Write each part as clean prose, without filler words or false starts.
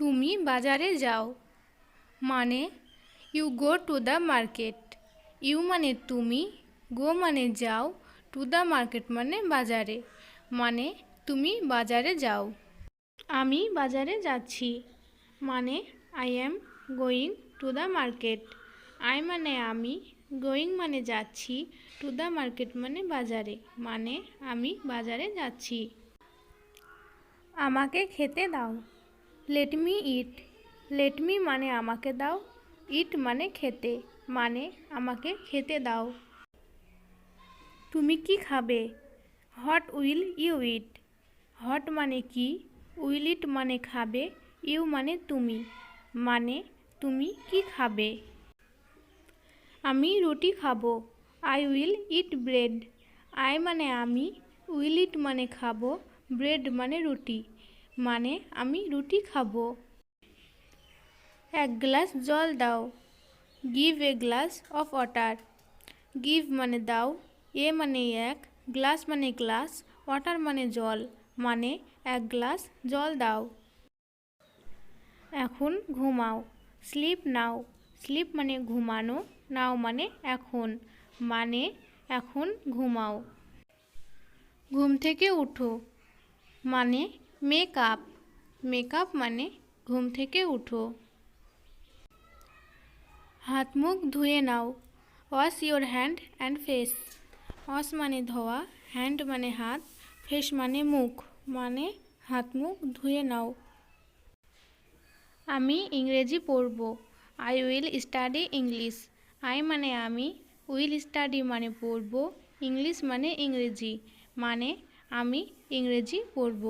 তুমি বাজারে যাও মানে you go to the market. You মানে তুমি, গো মানে যাও, টু দ্য মার্কেট মানে বাজারে, মানে তুমি বাজারে যাও। আমি বাজারে যাচ্ছি মানে I am going to the market. I মানে আমি, গোয়িং মানে যাচ্ছি, টু দ্য মার্কেট মানে বাজারে, মানে আমি বাজারে যাচ্ছি। আমাকে খেতে দাও, লেট মি ইট। লেট মি মানে আমাকে দাও, ইট মানে খেতে, মানে আমাকে খেতে দাও। তুমি কি খাবে, what will you eat. What মানে কি, উইল ইট মানে খাবে, ইউ মানে তুমি, মানে তুমি কি খাবে। আমি রুটি খাবো, I will eat bread. I মানে আমি, উইল ইট মানে খাবো, ব্রেড মানে রুটি, মানে আমি রুটি খাবো। এক গ্লাস জল দাও, give a glass of water. Give মানে দাও, এ মানে এক, গ্লাস মানে গ্লাস, ওয়াটার মানে জল, মানে এক গ্লাস জল দাও। এখন ঘুমাও, স্লিপ নাও। স্লিপ মানে ঘুমানো, নাও মানে এখন, মানে এখন ঘুমাও। ঘুম থেকে উঠো মানে মেক আপ। মেকআপ মানে ঘুম থেকে উঠো। হাত মুখ ধুয়ে নাও, wash your hand and face. Wash মানে ধোয়া, হ্যান্ড মানে হাত, ফেস মানে মুখ, মানে হাত মুখ ধুয়ে নাও। আমি ইংরেজি পড়ব, I will study English. I মানে আমি, উইল স্টাডি মানে পড়ব, ইংলিশ মানে ইংরেজি, মানে আমি ইংরেজি পড়ব।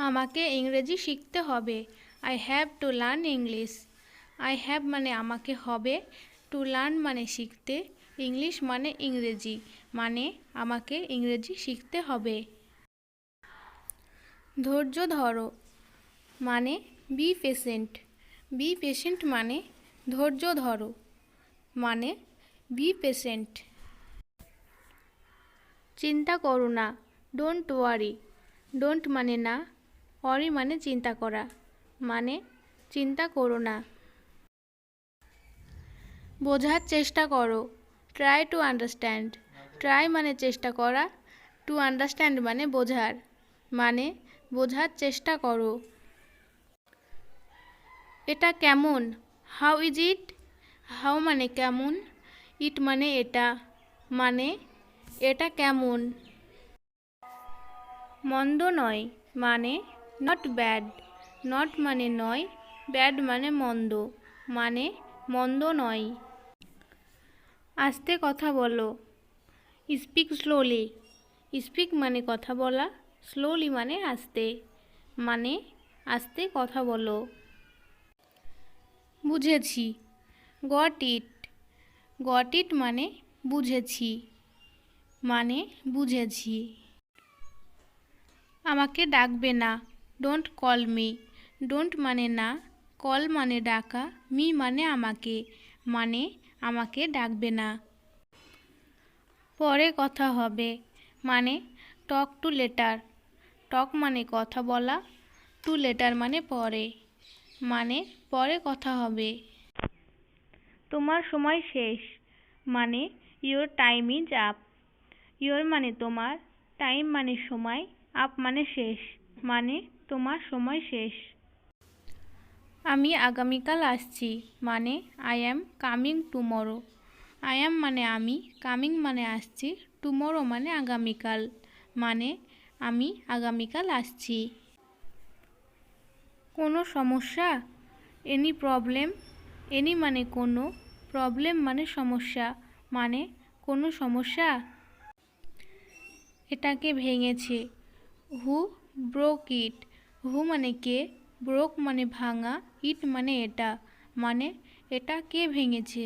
আমাকে ইংরেজি শিখতে হবে, I have to learn English. I have মানে আমাকে হবে, টু লার্ন মানে শিখতে, ইংলিশ মানে ইংরেজি, মানে আমাকে ইংরেজি শিখতে হবে। ধৈর্য ধরো মানে বি পেশেন্ট। বি পেশেন্ট মানে ধৈর্য ধরো, মানে বি পেশেন্ট। চিন্তা করো না, ডোন্ট ওয়ারি। ডোন্ট মানে না, ওয়ারি মানে চিন্তা করা, মানে চিন্তা করো না। বোঝার চেষ্টা করো, ট্রাই টু আন্ডারস্ট্যান্ড। ট্রাই মানে চেষ্টা করা, টু আন্ডারস্ট্যান্ড মানে বোঝার, মানে বোঝার চেষ্টা করো। এটা কেমন, হাউ ইজ ইট। হাউ মানে কেমন, ইট মানে এটা, মানে এটা কেমন। মন্দ নয় মানে নট ব্যাড। নট মানে নয়, ব্যাড মানে মন্দ, মানে মন্দ নয়। আস্তে কথা বলো, স্পিক স্লোলি। স্পিক মানে কথা বলা, স্লোলি মানে আস্তে, মানে আস্তে কথা বলো। বুঝেছি, গট ইট। গট ইট মানে বুঝেছি, মানে বুঝেছি। আমাকে ডাকবে না, ডোন্ট কল মি। ডোন্ট মানে না, কল মানে ডাকা, মি মানে আমাকে, মানে আমাকে ডাকবে না। পরে কথা হবে মানে টক টু লেটার। টক মানে কথা বলা, টু লেটার মানে পরে, মানে পরে কথা হবে। তোমার সময় শেষ মানে your time is up. Your মানে তোমার, টাইম মানে সময়, আপ মানে শেষ, মানে তোমার সময় শেষ। আমি আগামীকাল আসছি মানে I am coming tomorrow. I am মানে আমি, কামিং মানে আসছি, টুমরো মানে আগামীকাল, মানে আমি আগামীকাল আসছি। কোনো সমস্যা, এনি প্রবলেম। এনি মানে কোনো, প্রবলেম মানে সমস্যা, মানে কোনো সমস্যা। এটাকে ভেঙেছে, হু ব্রোক ইট। হু মানে কে, ব্রোক মানে ভাঙা, ইট মানে এটা, মানে এটা কে ভেঙেছে।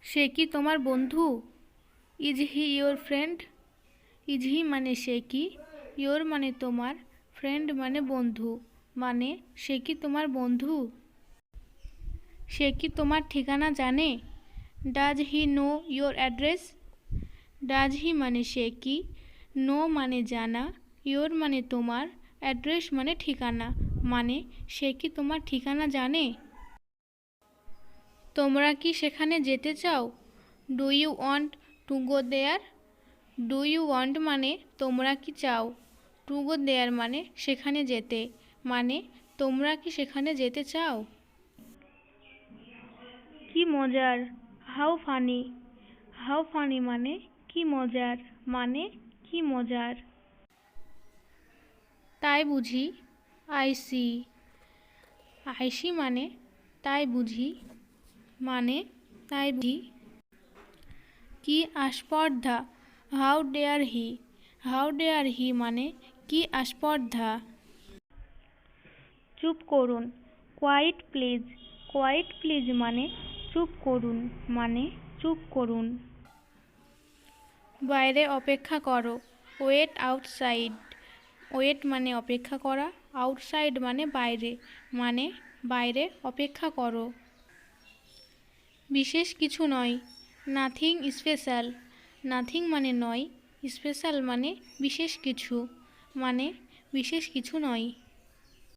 সে কি তোমার বন্ধু, is he your friend. Is he মানে সে কি, ইয়োর মানে তোমার, ফ্রেন্ড মানে বন্ধু, মানে সে কি তোমার বন্ধু। সে কি তোমার ঠিকানা জানে, does he know your address. Does he মানে সে কি, নো মানে জানা, ইয়োর মানে তোমার, অ্যাড্রেস মানে ঠিকানা, মানে সে কি তোমার ঠিকানা জানে? তোমরা কি সেখানে যেতে চাও? Do you want to go there? Do you want মানে তোমরা কি চাও, টু গো দেয়ার মানে সেখানে যেতে, মানে তোমরা কি সেখানে যেতে চাও? কি মজার, হাউ ফানি। হাউ ফানি মানে কি মজার, মানে কি মজার। তাই বুঝি, আই সি। আই সি মানে তাই বুঝি, মানে তাই বুঝি। কি আস্পর্ধা, how dare he. How dare he মানে কি আস্পর্ধা। চুপ করুন, কোয়াইট প্লিজ। কোয়াইট প্লিজ মানে চুপ করুন, মানে চুপ করুন। বাইরে অপেক্ষা করো, ওয়েট আউটসাইড। ওয়েট মানে অপেক্ষা করা, আউটসাইড মানে বাইরে, মানে বাইরে অপেক্ষা করো। বিশেষ কিছু নয়, নাথিং স্পেশাল। নাথিং মানে নয়, স্পেশাল মানে বিশেষ কিছু, মানে বিশেষ কিছু নয়।